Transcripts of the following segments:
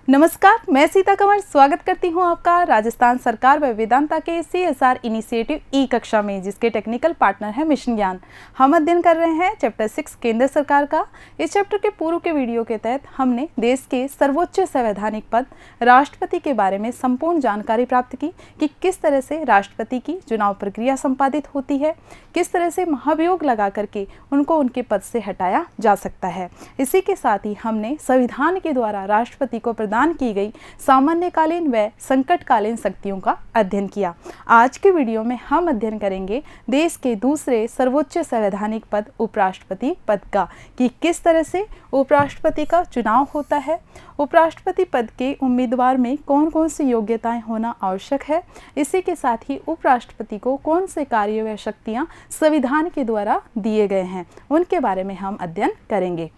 नमस्कार, मैं सीता कंवर स्वागत करती हूं आपका राजस्थान सरकार व वेदांता के CSR इनिशिएटिव ई कक्षा में, जिसके टेक्निकल पार्टनर है मिशन ज्ञान। हम अध्ययन कर रहे हैं चैप्टर 6 केंद्र सरकार का। इस चैप्टर के पूर्व के वीडियो के तहत हमने देश के सर्वोच्च संवैधानिक पद राष्ट्रपति के बारे में संपूर्ण जानकारी प्राप्त की कि किस तरह से राष्ट्रपति की चुनाव प्रक्रिया संपादित होती है, किस तरह से महाभियोग लगा करके उनको उनके पद से हटाया जा सकता है। इसी के साथ ही हमने संविधान के द्वारा राष्ट्रपति को प्रदान की गई सामान्यकालीन व संकटकालीन शक्तियों का अध्ययन किया। आज के वीडियो में हम अध्ययन करेंगे देश के दूसरे सर्वोच्च संवैधानिक पद उपराष्ट्रपति पद का, कि किस तरह से उपराष्ट्रपति का चुनाव होता है, उपराष्ट्रपति पद के उम्मीदवार में कौन कौन सी योग्यताएं होना आवश्यक है। इसी के साथ ही उपराष्ट्रपति को कौन से कार्य व शक्तियां संविधान के द्वारा दिए गए हैं, उनके बारे में हम अध्ययन करेंगे।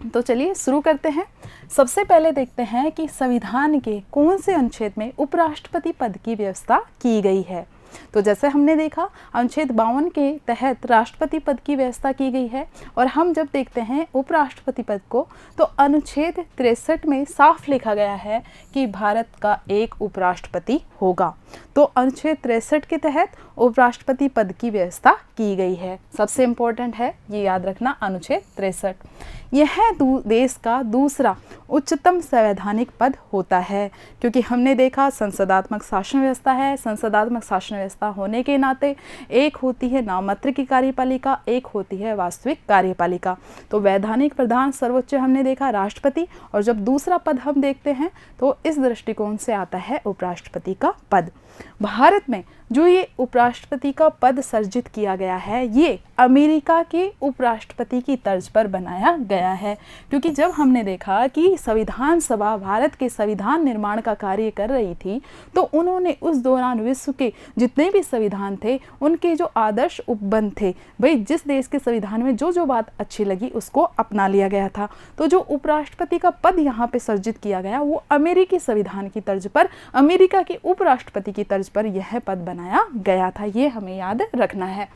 तो चलिए शुरू करते हैं। सबसे पहले देखते हैं कि संविधान के कौन से अनुच्छेद में उपराष्ट्रपति पद की व्यवस्था की गई है। तो जैसे हमने देखा, अनुच्छेद 52 के तहत राष्ट्रपति पद की व्यवस्था की गई है। और हम जब देखते हैं उपराष्ट्रपति पद को, तो अनुच्छेद 63 में साफ लिखा गया है कि भारत का एक उपराष्ट्रपति होगा। तो अनुच्छेद 63 के तहत उपराष्ट्रपति पद की व्यवस्था की गई है। सबसे इम्पोर्टेंट है ये याद रखना, अनुच्छेद 63 यह देश का दूसरा उच्चतम संवैधानिक पद होता है, क्योंकि हमने देखा संसदात्मक शासन व्यवस्था है। संसदात्मक शासन व्यवस्था होने के नाते एक होती है नाममात्र की कार्यपालिका, एक होती है वास्तविक कार्यपालिका। तो वैधानिक प्रधान सर्वोच्च हमने देखा राष्ट्रपति, और जब दूसरा पद हम देखते हैं तो इस दृष्टिकोण से आता है उपराष्ट्रपति का पद। भारत में जो ये उपराष्ट्रपति का पद सर्जित किया गया है, ये अमेरिका के उपराष्ट्रपति की तर्ज पर बनाया गया है। क्योंकि जब हमने देखा कि संविधान सभा भारत के संविधान निर्माण का कार्य कर रही थी, तो उन्होंने उस दौरान विश्व के जितने भी संविधान थे उनके जो आदर्श उपबंध थे, भाई जिस देश के संविधान में जो जो बात अच्छी लगी उसको अपना लिया गया था। तो जो उपराष्ट्रपति का पद यहाँ पे सर्जित किया गया, वो अमेरिकी संविधान की तर्ज पर, अमेरिका के उपराष्ट्रपति की तर्ज पर यह पद बनाया गया था। ये हमें याद रखना है।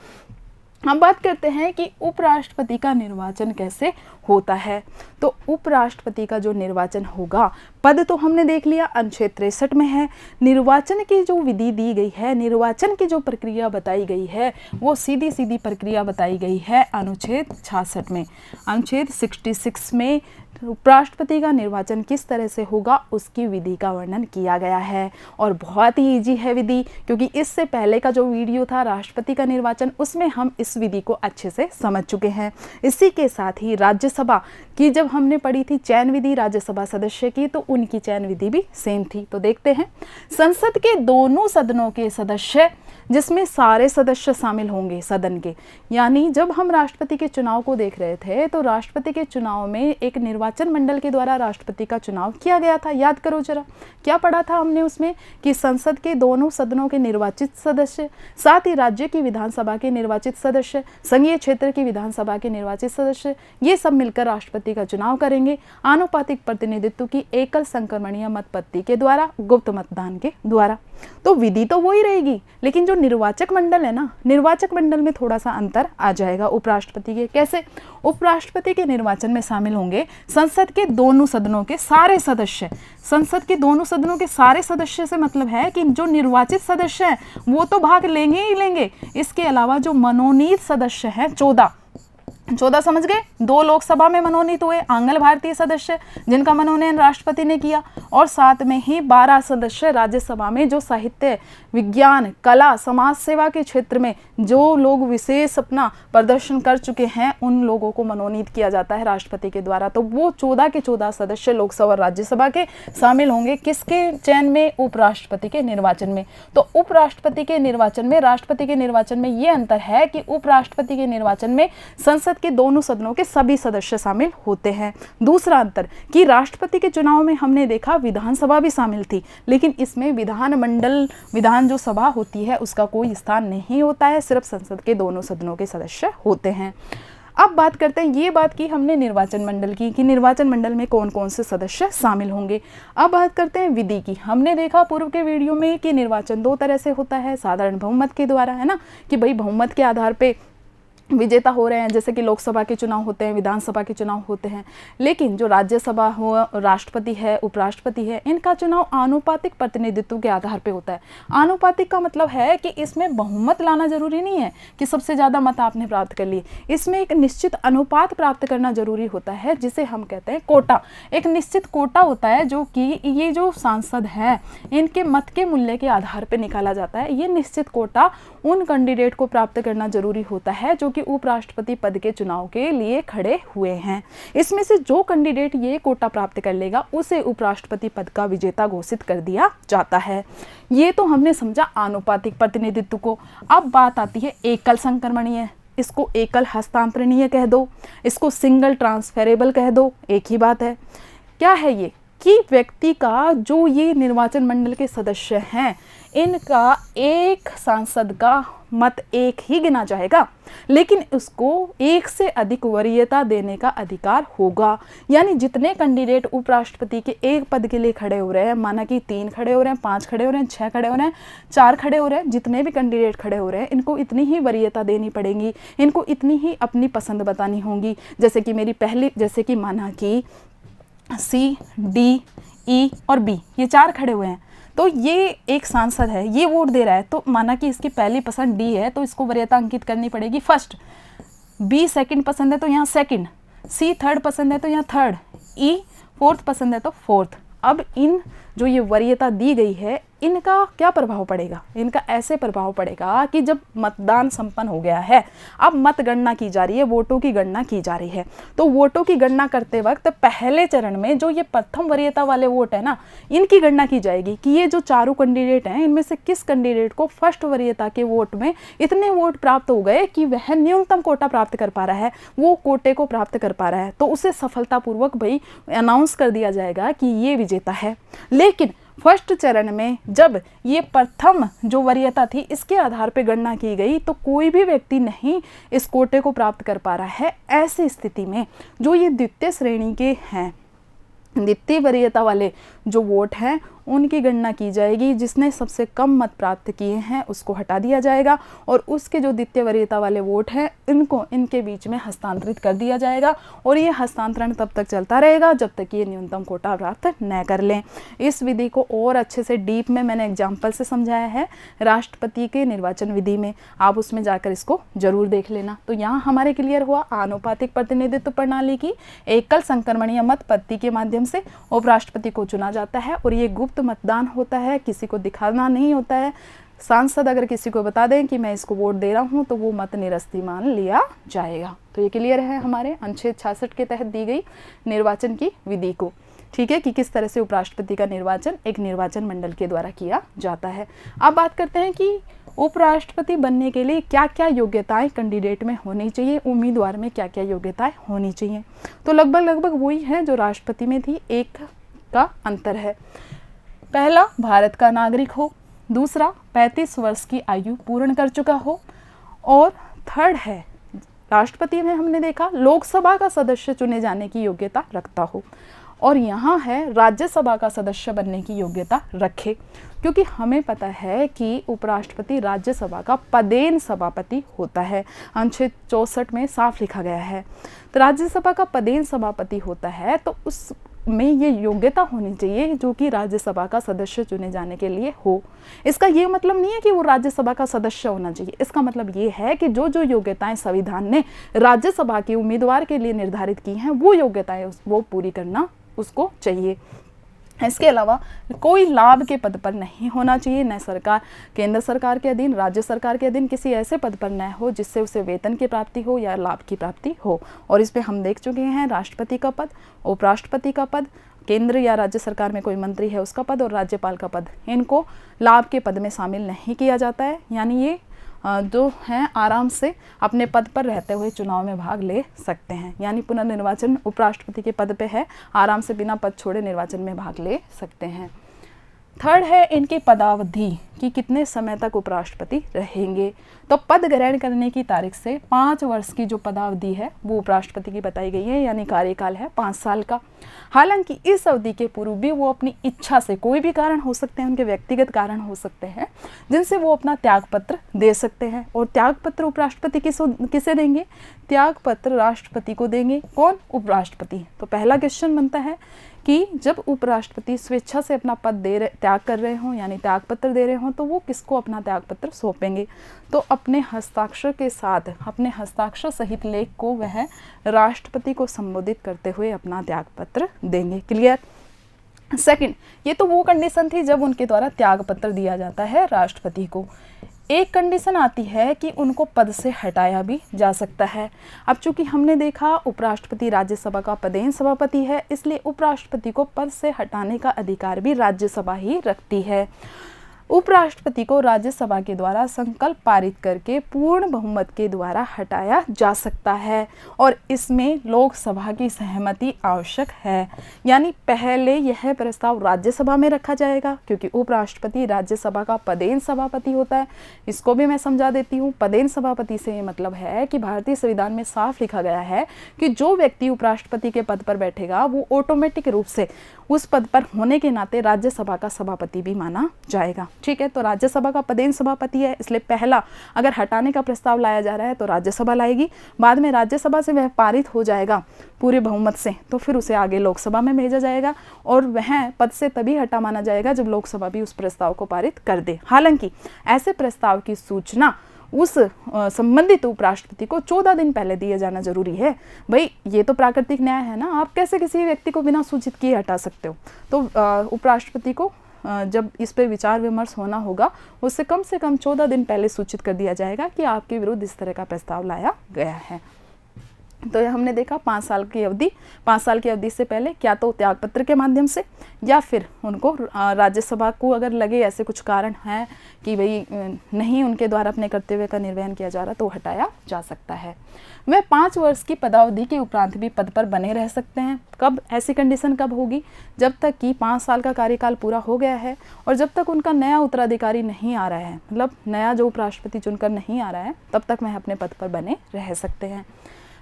हम बात करते हैं कि उपराष्ट्रपति का निर्वाचन कैसे होता है। तो उपराष्ट्रपति का जो निर्वाचन होगा, पद तो हमने देख लिया अनुच्छेद 63 में है। निर्वाचन की जो विधि दी गई है, निर्वाचन की जो प्रक्रिया बताई गई है, वो सीधी सीधी प्रक्रिया बताई गई है अनुच्छेद 66 में। अनुच्छेद 66 में उपराष्ट्रपति का निर्वाचन किस तरह से होगा उसकी विधि का वर्णन किया गया है। और बहुत ही इजी है विधि, क्योंकि इससे पहले का जो वीडियो था राष्ट्रपति का निर्वाचन, उसमें हम इस विधि को अच्छे से समझ चुके हैं। इसी के साथ ही राज्यसभा की जब हमने पढ़ी थी चयन विधि राज्यसभा सदस्य की, तो उनकी चयन विधि भी सेम थी। तो देखते हैं, संसद के दोनों सदनों के सदस्य, जिसमें सारे सदस्य शामिल होंगे सदन के, यानी जब हम राष्ट्रपति के चुनाव को देख रहे थे, तो राष्ट्रपति के चुनाव में एक निर्वाचन मंडल के द्वारा राष्ट्रपति का चुनाव किया गया था। याद करो जरा, क्या पढ़ा था हमने उसमें, कि संसद के दोनों सदनों के निर्वाचित सदस्य, साथ ही राज्य की विधानसभा के निर्वाचित सदस्य, संघीय क्षेत्र की विधानसभा के निर्वाचित सदस्य, ये सब मिलकर राष्ट्रपति का चुनाव करेंगे आनुपातिक प्रतिनिधित्व की एकल संक्रमणीय मत पद्धति के द्वारा, गुप्त मतदान के द्वारा। तो विधि तो वही रहेगी, लेकिन जो निर्वाचक मंडल है ना, निर्वाचक मंडल में थोड़ा सा अंतर आ जाएगा उपराष्ट्रपति के। कैसे? उपराष्ट्रपति के निर्वाचन में शामिल होंगे संसद के दोनों सदनों के सारे सदस्य। संसद के दोनों सदनों के सारे सदस्य से मतलब है कि जो निर्वाचित सदस्य हैं वो तो भाग लेंगे ही लेंगे। इसके अलावा जो मनोनीत सदस्य हैं 14 समझ गए, 2 लोकसभा में मनोनीत हुए आंग्ल भारतीय सदस्य जिनका मनोनयन राष्ट्रपति ने किया, और साथ में ही 12 सदस्य राज्यसभा में जो साहित्य, विज्ञान, कला, समाज सेवा के क्षेत्र में जो लोग विशेष अपना प्रदर्शन कर चुके हैं, उन लोगों को मनोनीत किया जाता है राष्ट्रपति के द्वारा। तो वो 14 के 14 सदस्य लोकसभा और राज्यसभा के शामिल होंगे किसके चयन में? उपराष्ट्रपति के निर्वाचन में। तो उपराष्ट्रपति के निर्वाचन में, राष्ट्रपति के निर्वाचन में ये अंतर है कि उपराष्ट्रपति के निर्वाचन में संसद के दोनों सदनों के सभी सदस्य शामिल होते हैं। दूसरा अंतर कि राष्ट्रपति के चुनाव में हमने देखा विधानसभा भी शामिल थी, लेकिन इसमें विधानमंडल, विधान जो सभा होती है उसका कोई स्थान नहीं होता है, सिर्फ संसद के दोनों सदनों के सदस्य होते हैं। अब बात करते हैं, ये बात की हमने निर्वाचन मंडल की, कि निर्वाचन मंडल में कौन कौन से सदस्य शामिल होंगे। अब बात करते हैं विधि की। हमने देखा पूर्व के वीडियो में कि निर्वाचन 2 तरह से होता है, साधारण बहुमत के द्वारा, है ना, कि भाई बहुमत के आधार पे विजेता हो रहे हैं, जैसे कि लोकसभा के चुनाव होते हैं, विधानसभा के चुनाव होते हैं। लेकिन जो राज्यसभा हो, राष्ट्रपति है, उपराष्ट्रपति है, इनका चुनाव आनुपातिक प्रतिनिधित्व के आधार पे होता है। आनुपातिक का मतलब है कि इसमें बहुमत लाना जरूरी नहीं है कि सबसे ज़्यादा मत आपने प्राप्त कर लिए। इसमें एक निश्चित अनुपात प्राप्त करना जरूरी होता है, जिसे हम कहते हैं कोटा। एक निश्चित कोटा होता है जो कि ये जो सांसद हैं इनके मत के मूल्य के आधार पर निकाला जाता है। ये निश्चित कोटा उन कैंडिडेट को प्राप्त करना जरूरी होता है जो कि उपराष्ट्रपति पद के चुनाव के लिए खड़े हुए हैं। इसमें से जो कैंडिडेट ये कोटा प्राप्त कर लेगा उसे उपराष्ट्रपति पद का विजेता घोषित कर दिया जाता है। ये तो हमने समझा आनुपातिक प्रतिनिधित्व को। अब बात आती है एकल संक्रमणीय। इसको एकल हस्तांतरणीय कह दो, इसको सिंगल ट्रांसफरेबल कह दो, एक ही बात है। क्या है ये कि व्यक्ति का जो ये निर्वाचन मंडल के सदस्य हैं इनका एक सांसद का मत एक ही गिना जाएगा, लेकिन उसको एक से अधिक वरीयता देने का अधिकार होगा। यानी जितने कैंडिडेट उपराष्ट्रपति के एक पद के लिए खड़े हो रहे हैं, माना कि 3 खड़े हो रहे हैं, 5 खड़े हो रहे हैं, 6 खड़े हो रहे हैं, 4 खड़े हो रहे हैं, जितने भी कैंडिडेट खड़े हो रहे हैं इनको इतनी ही वरीयता देनी पड़ेगी, इनको इतनी ही अपनी पसंद बतानी होगी। जैसे कि जैसे कि माना कि C, D, E और B ये 4 खड़े हुए हैं, तो ये एक सांसद है, ये वोट दे रहा है, तो माना कि इसकी पहली पसंद डी है तो इसको वरीयता अंकित करनी पड़ेगी फर्स्ट। बी सेकंड पसंद है तो यहाँ सेकंड, सी थर्ड पसंद है तो यहाँ थर्ड, ई फोर्थ पसंद है तो फोर्थ। अब इन जो ये वरीयता दी गई है इनका क्या प्रभाव पड़ेगा? इनका ऐसे प्रभाव पड़ेगा कि जब मतदान संपन्न हो गया है, अब मतगणना की जा रही है, वोटों की गणना की जा रही है, तो वोटों की गणना करते वक्त पहले चरण में जो ये प्रथम वरीयता वाले वोट है ना, इनकी गणना की जाएगी कि ये जो चारों कैंडिडेट हैं इनमें से किस कैंडिडेट को फर्स्ट वरीयता के वोट में इतने वोट प्राप्त हो गए कि वह न्यूनतम कोटा प्राप्त कर पा रहा है, वो कोटे को प्राप्त कर पा रहा है, तो उसे सफलतापूर्वक भाई अनाउंस कर दिया जाएगा कि ये विजेता है। लेकिन फर्स्ट चरण में जब ये प्रथम जो वरीयता थी इसके आधार पर गणना की गई तो कोई भी व्यक्ति नहीं इस कोटे को प्राप्त कर पा रहा है। ऐसी स्थिति में जो ये द्वितीय श्रेणी के हैं, द्वितीय वरीयता वाले जो वोट हैं उनकी गणना की जाएगी। जिसने सबसे कम मत प्राप्त किए हैं उसको हटा दिया जाएगा और उसके जो द्वितीय वरीयता वाले वोट हैं इनको इनके बीच में हस्तांतरित कर दिया जाएगा और ये हस्तांतरण तब तक चलता रहेगा जब तक ये न्यूनतम कोटा प्राप्त न कर लें। इस विधि को और अच्छे से डीप में मैंने एग्जाम्पल से समझाया है राष्ट्रपति के निर्वाचन विधि में, आप उसमें जाकर इसको जरूर देख लेना। तो यहाँ हमारे क्लियर हुआ आनुपातिक प्रतिनिधित्व प्रणाली की एकल संक्रमणीय मत पद्धति के माध्यम से उपराष्ट्रपति को चुना जाता है और ये गुप्त मतदान होता है, किसी को दिखाना नहीं होता है। सांसद अगर किसी को बता दें कि मैं इसको वोट दे रहा हूं तो वो मत निरस्ती मान लिया जाएगा। तो ये क्लियर है हमारे अनुच्छेद 66 के तहत दी गई निर्वाचन की विधि को, ठीक है, कि किस तरह से उपराष्ट्रपति का निर्वाचन एक निर्वाचन मंडल के द्वारा किया जाता है। अब बात करते हैं कि उपराष्ट्रपति बनने के लिए क्या क्या योग्यताएं कैंडिडेट में होनी चाहिए, उम्मीदवार में क्या क्या योग्यताएं होनी चाहिए। तो लगभग वही है जो राष्ट्रपति में थी, एक का अंतर है। पहला, भारत का नागरिक हो, दूसरा 35 वर्ष की आयु पूर्ण कर चुका हो, और थर्ड है राष्ट्रपति में हमने देखा लोकसभा का सदस्य चुने जाने की योग्यता रखता हो, और यहाँ है राज्यसभा का सदस्य बनने की योग्यता रखे, क्योंकि हमें पता है कि उपराष्ट्रपति राज्यसभा का पदेन सभापति होता है, अनुच्छेद 64 में साफ लिखा गया है। तो राज्यसभा का पदेन सभापति होता है तो उसमें ये योग्यता होनी चाहिए जो कि राज्यसभा का सदस्य चुने जाने के लिए हो। इसका ये मतलब नहीं है कि वो राज्यसभा का सदस्य होना चाहिए, इसका मतलब ये है कि जो जो योग्यताएं संविधान ने राज्यसभा के उम्मीदवार के लिए निर्धारित की हैं वो योग्यताएं वो पूरी करना उसको चाहिए। इसके अलावा कोई लाभ के पद पर नहीं होना चाहिए, न सरकार केंद्र सरकार के अधीन राज्य सरकार के अधीन किसी ऐसे पद पर न हो जिससे उसे वेतन की प्राप्ति हो या लाभ की प्राप्ति हो। और इस पे हम देख चुके हैं राष्ट्रपति का पद, उपराष्ट्रपति का पद, केंद्र या राज्य सरकार में कोई मंत्री है उसका पद और राज्यपाल का पद, इनको लाभ के पद में शामिल नहीं किया जाता है। यानी ये जो हैं आराम से अपने पद पर रहते हुए चुनाव में भाग ले सकते हैं। यानी पुनर्निर्वाचन उपराष्ट्रपति के पद पे है, आराम से बिना पद छोड़े निर्वाचन में भाग ले सकते हैं। थर्ड है इनकी पदावधि कि कितने समय तक उपराष्ट्रपति रहेंगे। तो पद ग्रहण करने की तारीख से 5 वर्ष की जो पदावधि है वो उपराष्ट्रपति की बताई गई है, यानी कार्यकाल है 5 साल का। हालांकि इस अवधि के पूर्व भी वो अपनी इच्छा से, कोई भी कारण हो सकते हैं, उनके व्यक्तिगत कारण हो सकते हैं, जिनसे वो अपना त्यागपत्र दे सकते हैं। और त्यागपत्र उपराष्ट्रपति किसे देंगे? त्यागपत्र राष्ट्रपति को देंगे। कौन? उपराष्ट्रपति। तो पहला क्वेश्चन बनता है कि जब उपराष्ट्रपति स्वेच्छा से अपना पद त्याग कर रहे हों, यानी त्यागपत्र दे रहे हों, तो वो किसको अपना त्यागपत्र सौंपेंगे? तो अपने हस्ताक्षर के साथ, अपने हस्ताक्षर सहित लेख को वह राष्ट्रपति को संबोधित करते हुए अपना त्यागपत्र देंगे। क्लियर? सेकंड, ये तो वो कंडीशन थी जब उनके द्वारा त्यागपत्र दिया जाता है राष्ट्रपति को। एक कंडीशन आती है कि उनको पद से हटाया भी जा सकता है। अब चूंकि हमने देखा उपराष्ट्रपति राज्यसभा का पदेन सभापति है, इसलिए उपराष्ट्रपति को पद से हटाने का अधिकार भी राज्यसभा ही रखती है। उपराष्ट्रपति को राज्यसभा के द्वारा संकल्प पारित करके पूर्ण बहुमत के द्वारा हटाया जा सकता है, और इसमें लोकसभा की सहमति आवश्यक है। यानी पहले यह प्रस्ताव राज्यसभा में रखा जाएगा, क्योंकि उपराष्ट्रपति राज्यसभा का पदेन सभापति होता है। इसको भी मैं समझा देती हूँ। पदेन सभापति से ये मतलब है कि भारतीय संविधान में साफ लिखा गया है कि जो व्यक्ति उपराष्ट्रपति के पद पर बैठेगा वो ऑटोमेटिक रूप से उस पद पर होने के नाते राज्यसभा का सभापति भी माना जाएगा। ठीक है, तो राज्यसभा का पदेन सभापति है, इसलिए पहला अगर हटाने का प्रस्ताव लाया जा रहा है तो राज्यसभा लाएगी। बाद में राज्यसभा से वह पारित हो जाएगा पूरे बहुमत से, तो फिर उसे आगे लोकसभा में भेजा जाएगा, और वह पद से तभी हटा माना जाएगा जब लोकसभा भी उस प्रस्ताव को पारित कर दे। हालांकि ऐसे प्रस्ताव की सूचना उस संबंधित उपराष्ट्रपति को 14 दिन पहले दिए जाना जरूरी है। भाई ये तो प्राकृतिक न्याय है ना, आप कैसे किसी व्यक्ति को बिना सूचित किए हटा सकते हो? तो उपराष्ट्रपति को जब इस पर विचार विमर्श होना होगा, उससे कम से कम 14 दिन पहले सूचित कर दिया जाएगा कि आपके विरुद्ध इस तरह का प्रस्ताव लाया गया है। तो यह हमने देखा 5 साल की अवधि। 5 साल की अवधि से पहले क्या तो त्यागपत्र के माध्यम से, या फिर उनको राज्यसभा को अगर लगे ऐसे कुछ कारण हैं कि भाई नहीं उनके द्वारा अपने कर्तव्य का निर्वहन किया जा रहा, तो हटाया जा सकता है। वह 5 वर्ष की पदावधि के उपरांत भी पद पर बने रह सकते हैं। कब? ऐसी कंडीशन कब होगी? जब तक कि 5 साल का कार्यकाल पूरा हो गया है और जब तक उनका नया उत्तराधिकारी नहीं आ रहा है, मतलब नया जो उपराष्ट्रपति चुनकर नहीं आ रहा है, तब तक वह अपने पद पर बने रह सकते हैं।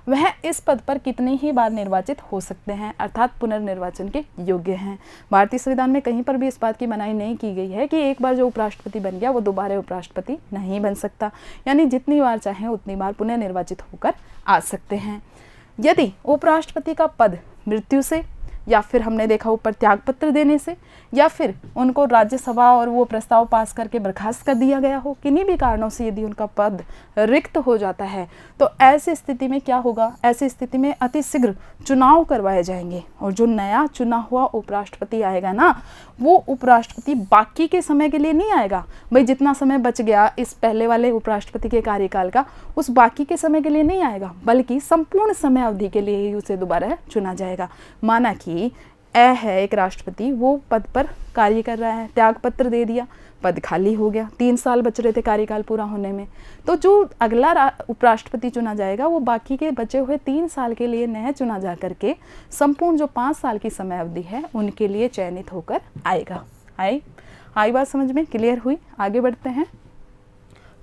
वह इस पद पर कितनी ही बार निर्वाचित हो सकते हैं, अर्थात पुनर्निर्वाचन के योग्य हैं। भारतीय संविधान में कहीं पर भी इस बात की मनाही नहीं की गई है कि एक बार जो उपराष्ट्रपति बन गया वो दोबारा उपराष्ट्रपति नहीं बन सकता, यानी जितनी बार चाहें उतनी बार पुनर्निर्वाचित होकर आ सकते हैं। यदि उपराष्ट्रपति का पद मृत्यु से, या फिर हमने देखा ऊपर त्यागपत्र देने से, या फिर उनको राज्यसभा और वो प्रस्ताव पास करके बर्खास्त कर दिया गया हो, किन्हीं भी कारणों से यदि उनका पद रिक्त हो जाता है, तो ऐसी स्थिति में क्या होगा? ऐसी स्थिति में अतिशीघ्र चुनाव करवाए जाएंगे, और जो नया चुना हुआ उपराष्ट्रपति आएगा ना, वो उपराष्ट्रपति बाकी के समय के लिए नहीं आएगा। भाई जितना समय बच गया इस पहले वाले उपराष्ट्रपति के कार्यकाल का, उस बाकी के समय के लिए नहीं आएगा, बल्कि संपूर्ण समय अवधि के लिए ही उसे दोबारा चुना जाएगा। माना कि है एक राष्ट्रपति, वो पद पर कार्य कर रहा है, त्यागपत्र दे दिया, पद खाली हो गया, 3 साल बच रहे थे कार्यकाल पूरा होने में, तो जो अगला उपराष्ट्रपति चुना जाएगा वो बाकी के बचे हुए 3 साल के लिए नया चुना जा करके संपूर्ण जो 5 साल की समय अवधि है उनके लिए चयनित होकर आएगा। आई बात समझ में? क्लियर हुई? आगे बढ़ते हैं।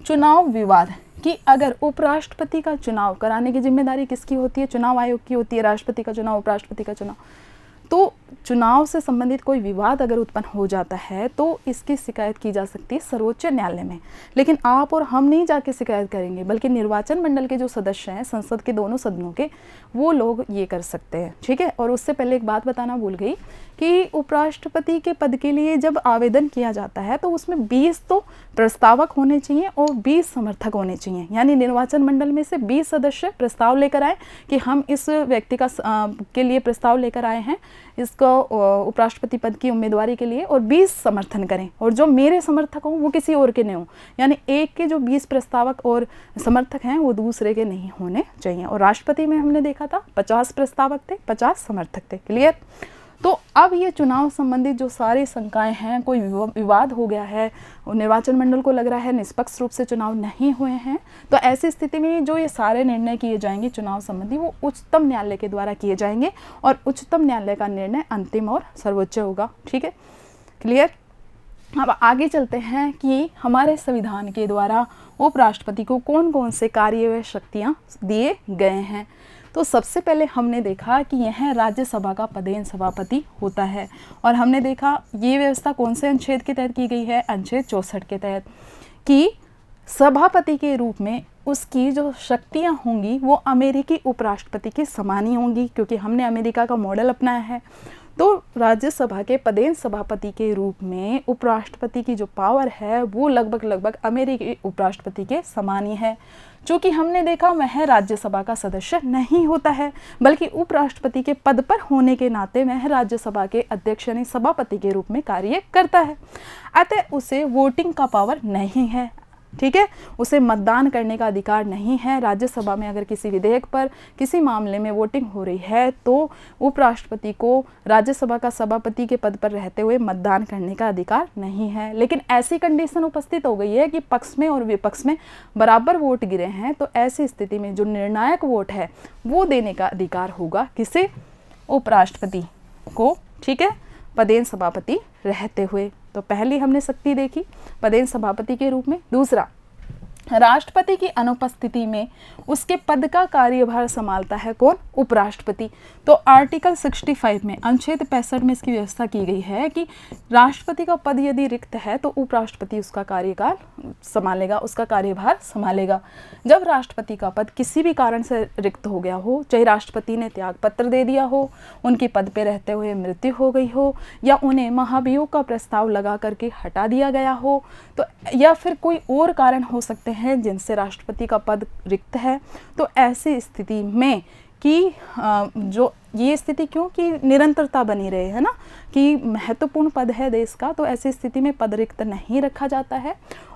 चुनाव विवाद कि अगर उपराष्ट्रपति का चुनाव कराने की जिम्मेदारी किसकी होती है? चुनाव आयोग की होती है। राष्ट्रपति का चुनाव, उपराष्ट्रपति का चुनाव। तो चुनाव से संबंधित कोई विवाद अगर उत्पन्न हो जाता है तो इसकी शिकायत की जा सकती है सर्वोच्च न्यायालय में। लेकिन आप और हम नहीं जाके शिकायत करेंगे, बल्कि निर्वाचन मंडल के जो सदस्य हैं संसद के दोनों सदनों के, वो लोग ये कर सकते हैं। ठीक है। और उससे पहले एक बात बताना भूल गई कि उपराष्ट्रपति के पद के लिए जब आवेदन किया जाता है तो उसमें 20 तो प्रस्तावक होने चाहिए और 20 समर्थक होने चाहिए। यानी निर्वाचन मंडल में से 20 सदस्य प्रस्ताव लेकर आए कि हम इस व्यक्ति का के लिए प्रस्ताव लेकर आए हैं इसको उपराष्ट्रपति पद की उम्मीदवारी के लिए, और 20 समर्थन करें, और जो मेरे समर्थक हों वो किसी और के नहीं हों। यानी एक के जो 20 प्रस्तावक और समर्थक हैं वो दूसरे के नहीं होने चाहिए। और राष्ट्रपति में हमने देखा था 50 प्रस्तावक थे, 50 समर्थक थे। क्लियर। तो अब ये चुनाव संबंधित जो सारी शंकाएं हैं, कोई विवाद हो गया है, निर्वाचन मंडल को लग रहा है निष्पक्ष रूप से चुनाव नहीं हुए हैं, तो ऐसी स्थिति में जो ये सारे निर्णय किए जाएंगे चुनाव संबंधी वो उच्चतम न्यायालय के द्वारा किए जाएंगे, और उच्चतम न्यायालय का निर्णय अंतिम और सर्वोच्च होगा। ठीक है। क्लियर। अब आगे चलते हैं कि हमारे संविधान के द्वारा उपराष्ट्रपति को कौन कौन से कार्य व शक्तियाँ दिए गए हैं। तो सबसे पहले हमने देखा कि यह राज्यसभा का पदेन सभापति होता है, और हमने देखा ये व्यवस्था कौन से अनुच्छेद के तहत की गई है, अनुच्छेद 64 के तहत, कि सभापति के रूप में उसकी जो शक्तियां होंगी वो अमेरिकी उपराष्ट्रपति के समान ही होंगी, क्योंकि हमने अमेरिका का मॉडल अपनाया है। तो राज्यसभा के पदेन सभापति के रूप में उपराष्ट्रपति की जो पावर है वो लगभग अमेरिकी उपराष्ट्रपति के समान ही है। चूँकि हमने देखा वह राज्यसभा का सदस्य नहीं होता है, बल्कि उपराष्ट्रपति के पद पर होने के नाते वह राज्यसभा के अध्यक्ष यानी सभापति के रूप में कार्य करता है। अतः उसे वोटिंग का पावर नहीं है, ठीक है, उसे मतदान करने का अधिकार नहीं है। राज्यसभा में अगर किसी विधेयक पर किसी मामले में वोटिंग हो रही है तो उपराष्ट्रपति को राज्यसभा का सभापति के पद पर रहते हुए मतदान करने का अधिकार नहीं है। लेकिन ऐसी कंडीशन उपस्थित हो गई है कि पक्ष में और विपक्ष में बराबर वोट गिरे हैं, तो ऐसी स्थिति में जो निर्णायक वोट है वो देने का अधिकार होगा किसे, उपराष्ट्रपति को, ठीक है, पदेन सभापति रहते हुए। तो पहली हमने शक्ति देखी पदेन सभापति के रूप में। दूसरा, राष्ट्रपति की अनुपस्थिति में उसके पद का कार्यभार संभालता है कौन, उपराष्ट्रपति। तो आर्टिकल 65 में अनुच्छेद 65 में इसकी व्यवस्था की गई है कि राष्ट्रपति का पद यदि रिक्त है तो उपराष्ट्रपति उसका कार्यकाल संभालेगा, उसका कार्यभार संभालेगा। जब राष्ट्रपति का पद किसी भी कारण से रिक्त हो गया हो, चाहे राष्ट्रपति ने त्याग पत्र दे दिया हो, उनके पद पे रहते हुए मृत्यु हो गई हो, या उन्हें महाभियोग का प्रस्ताव लगा करके हटा दिया गया हो, तो या फिर कोई और कारण हो सकते हैं जिनसे राष्ट्रपति का पद रिक्त है, तो ऐसी स्थिति में कि जो ये स्थिति क्यों कि निरंतरता बनी रहे, है ना, कि महत्वपूर्ण पद है देश का, तो ऐसी स्थिति में पद रिक्त नहीं रखा जाता है।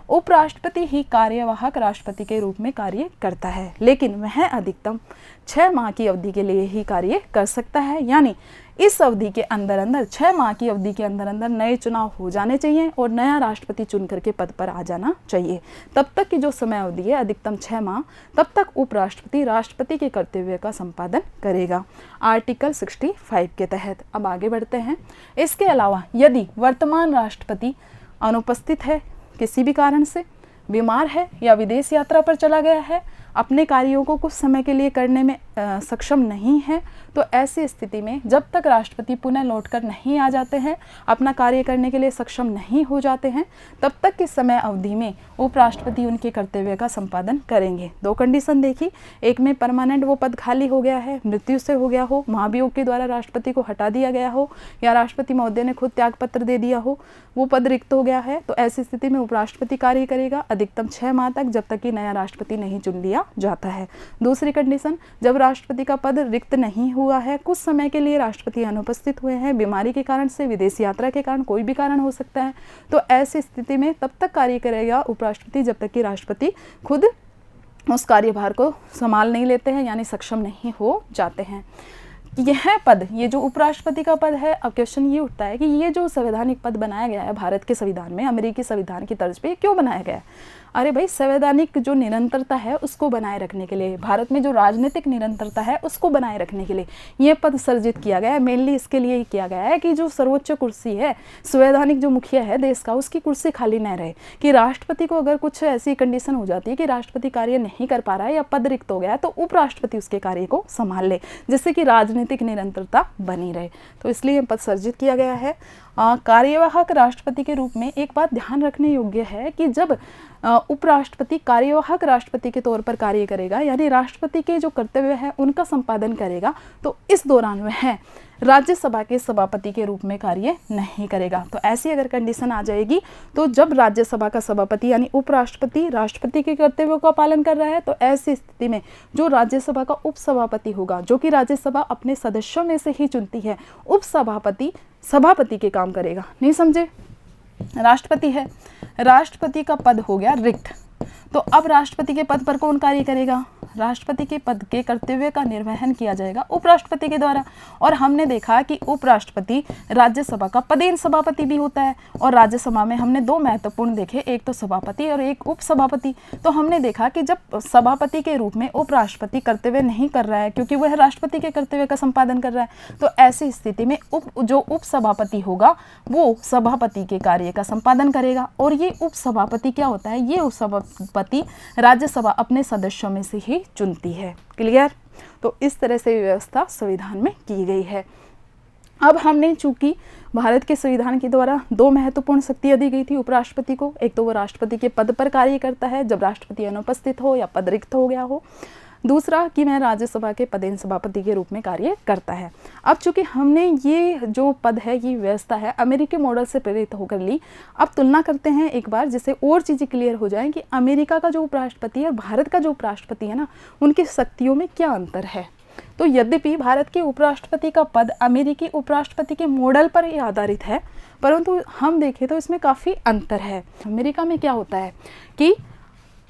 उपराष्ट्रपति ही कार्यवाहक राष्ट्रपति के रूप में कार्य करता है, लेकिन वह अधिकतम 6 माह की अवधि के लिए ही कार्य कर सकता है। यानी इस अवधि के अंदर 6 माह की अवधि के अंदर नए चुनाव हो जाने चाहिए और नया राष्ट्रपति चुन करके पद पर आ जाना चाहिए। तब तक की जो समय अवधि है अधिकतम 6 माह, तब तक उपराष्ट्रपति राष्ट्रपति के कर्तव्य का संपादन करेगा आर्टिकल 65 के तहत। अब आगे बढ़ते हैं। इसके अलावा यदि वर्तमान राष्ट्रपति अनुपस्थित है, किसी भी कारण से बीमार है या विदेश यात्रा पर चला गया है, अपने कार्यों को कुछ समय के लिए करने में सक्षम नहीं है, तो ऐसी स्थिति में जब तक राष्ट्रपति पुनः लौटकर नहीं आ जाते हैं, अपना कार्य करने के लिए सक्षम नहीं हो जाते हैं, तब तक की समय अवधि में उपराष्ट्रपति उनके कर्तव्य का संपादन करेंगे। 2 कंडीशन देखी, एक में परमानेंट वो पद खाली हो गया है, मृत्यु से हो गया हो, महाभियोग के द्वारा राष्ट्रपति को हटा दिया गया हो, या राष्ट्रपति महोदय ने खुद त्याग पत्र दे दिया हो, वो पद रिक्त हो गया है, तो ऐसी स्थिति में उपराष्ट्रपति कार्य करेगा अधिकतम 6 माह तक, जब तक कि नया राष्ट्रपति नहीं चुन लिया जाता है। दूसरी कंडीशन, जब राष्ट्रपति का पद रिक्त नहीं हुआ है, कुछ समय के लिए राष्ट्रपति अनुपस्थित हुए हैं, बीमारी के कारण से, विदेश यात्रा के कारण, कोई भी कारण हो सकता है, तो ऐसी स्थिति में तब तक कार्य करेगा उपराष्ट्रपति जब तक कि राष्ट्रपति खुद उस कार्यभार को संभाल नहीं लेते हैं, यानी सक्षम नहीं हो जाते हैं। यह पद, ये जो उपराष्ट्रपति का पद है, अब क्वेश्चन ये उठता है कि ये जो संवैधानिक पद बनाया गया है भारत के संविधान में, अमेरिकी संविधान की तर्ज पे क्यों बनाया गया है? अरे भाई, संवैधानिक जो निरंतरता है उसको बनाए रखने के लिए, भारत में जो राजनीतिक निरंतरता है उसको बनाए रखने के लिए ये पद सर्जित किया गया है। मेनली इसके लिए ही किया गया है कि जो सर्वोच्च कुर्सी है, संवैधानिक जो मुखिया है देश का, उसकी कुर्सी खाली न रहे, कि राष्ट्रपति को अगर कुछ ऐसी कंडीशन हो जाती है कि राष्ट्रपति कार्य नहीं कर पा रहा है या पद रिक्त हो गया है, तो उपराष्ट्रपति उसके कार्य को संभाल ले, जिससे कि राजनीतिक निरंतरता बनी रहे। तो इसलिए पद सर्जित किया गया है। कार्यवाहक राष्ट्रपति के रूप में एक बात ध्यान रखने योग्य है कि जब उपराष्ट्रपति कार्यवाहक राष्ट्रपति के तौर पर कार्य करेगा, यानी राष्ट्रपति के जो कर्तव्य है उनका संपादन करेगा, तो इस दौरान वह राज्यसभा के सभापति के रूप में कार्य नहीं करेगा। तो ऐसी अगर कंडीशन आ जाएगी, तो जब राज्यसभा का सभापति यानी उपराष्ट्रपति राष्ट्रपति के कर्तव्यों का पालन कर रहा है, तो ऐसी स्थिति में जो राज्यसभा का उपसभापति होगा, जो कि राज्यसभा अपने सदस्यों में से ही चुनती है, उपसभापति सभापति के काम करेगा। नहीं समझे? राष्ट्रपति है, राष्ट्रपति का पद हो गया रिक्त, तो अब राष्ट्रपति के पद पर कौन कार्य करेगा? राष्ट्रपति के पद के कर्तव्य का निर्वहन किया जाएगा उपराष्ट्रपति के द्वारा। और हमने देखा कि उपराष्ट्रपति राज्यसभा का पदेन सभापति भी होता है। और राज्यसभा में हमने दो महत्वपूर्ण देखे, एक तो सभापति और एक उपसभापति। तो हमने देखा कि जब सभापति के रूप में उपराष्ट्रपति कर्तव्य नहीं कर रहा है, क्योंकि वह राष्ट्रपति के कर्तव्य का संपादन कर रहा है, तो ऐसी स्थिति में जो उपसभापति होगा वो सभापति के कार्य का संपादन करेगा। और ये उपसभापति क्या होता है? ये उपसभापति राज्यसभा अपने सदस्यों में से ही चुनती है। क्लियर? तो इस तरह से व्यवस्था संविधान में की गई है। अब हमने चूंकि भारत के संविधान के द्वारा दो महत्वपूर्ण शक्तियां दी गई थी उपराष्ट्रपति को, एक तो वो राष्ट्रपति के पद पर कार्य करता है जब राष्ट्रपति अनुपस्थित हो या पद रिक्त हो गया हो, दूसरा कि मैं राज्यसभा के पदेन सभापति के रूप में कार्य करता है। अब चूंकि हमने ये जो पद है, ये व्यवस्था है, अमेरिकी मॉडल से प्रेरित होकर ली। अब तुलना करते हैं एक बार, जिससे और चीज़ें क्लियर हो जाएं कि अमेरिका का जो उपराष्ट्रपति है और भारत का जो उपराष्ट्रपति है ना, उनकी शक्तियों में क्या अंतर है। तो यद्यपि भारत के उपराष्ट्रपति का पद अमेरिकी उपराष्ट्रपति के मॉडल पर ही आधारित है, परंतु हम देखें तो इसमें काफ़ी अंतर है। अमेरिका में क्या होता है कि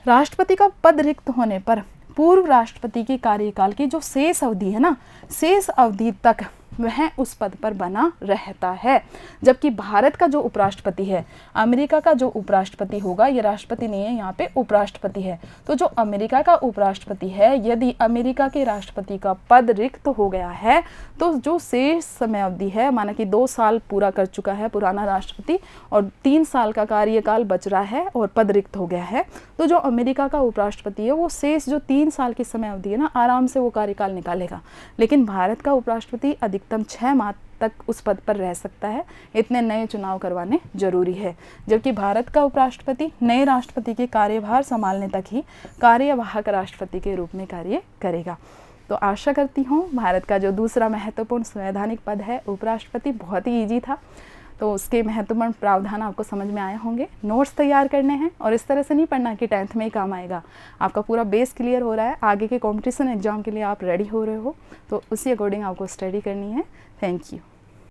राष्ट्रपति का पद रिक्त होने पर पूर्व राष्ट्रपति के कार्यकाल की जो शेष अवधि है ना, शेष अवधि तक वह उस पद पर बना रहता है। जबकि भारत का जो उपराष्ट्रपति है, अमेरिका का जो उपराष्ट्रपति होगा, ये राष्ट्रपति नहीं है, यहाँ पे उपराष्ट्रपति है। तो जो अमेरिका का उपराष्ट्रपति है, यदि अमेरिका के राष्ट्रपति का पद रिक्त हो गया है तो जो शेष समय अवधि है, माना कि 2 साल पूरा कर चुका है पुराना राष्ट्रपति और 3 साल का कार्यकाल बच रहा है और पद रिक्त हो गया है, तो जो अमेरिका का उपराष्ट्रपति है वो शेष जो 3 साल की समय अवधि है ना, आराम से वो कार्यकाल निकालेगा। लेकिन भारत का उपराष्ट्रपति अधिकतम 6 माह तक उस पद पर रह सकता है, इतने नए चुनाव करवाने जरूरी है। जबकि भारत का उपराष्ट्रपति नए राष्ट्रपति के कार्यभार संभालने तक ही कार्यवाहक राष्ट्रपति के रूप में कार्य करेगा। तो आशा करती हूँ भारत का जो दूसरा महत्वपूर्ण संवैधानिक पद है उपराष्ट्रपति, बहुत ही ईजी था, तो उसके महत्वपूर्ण प्रावधान आपको समझ में आए होंगे। नोट्स तैयार करने हैं और इस तरह से नहीं पढ़ना कि 10th में ही काम आएगा। आपका पूरा बेस क्लियर हो रहा है, आगे के कंपटीशन एग्जाम के लिए आप रेडी हो रहे हो, तो उसी अकॉर्डिंग आपको स्टडी करनी है। Thank you.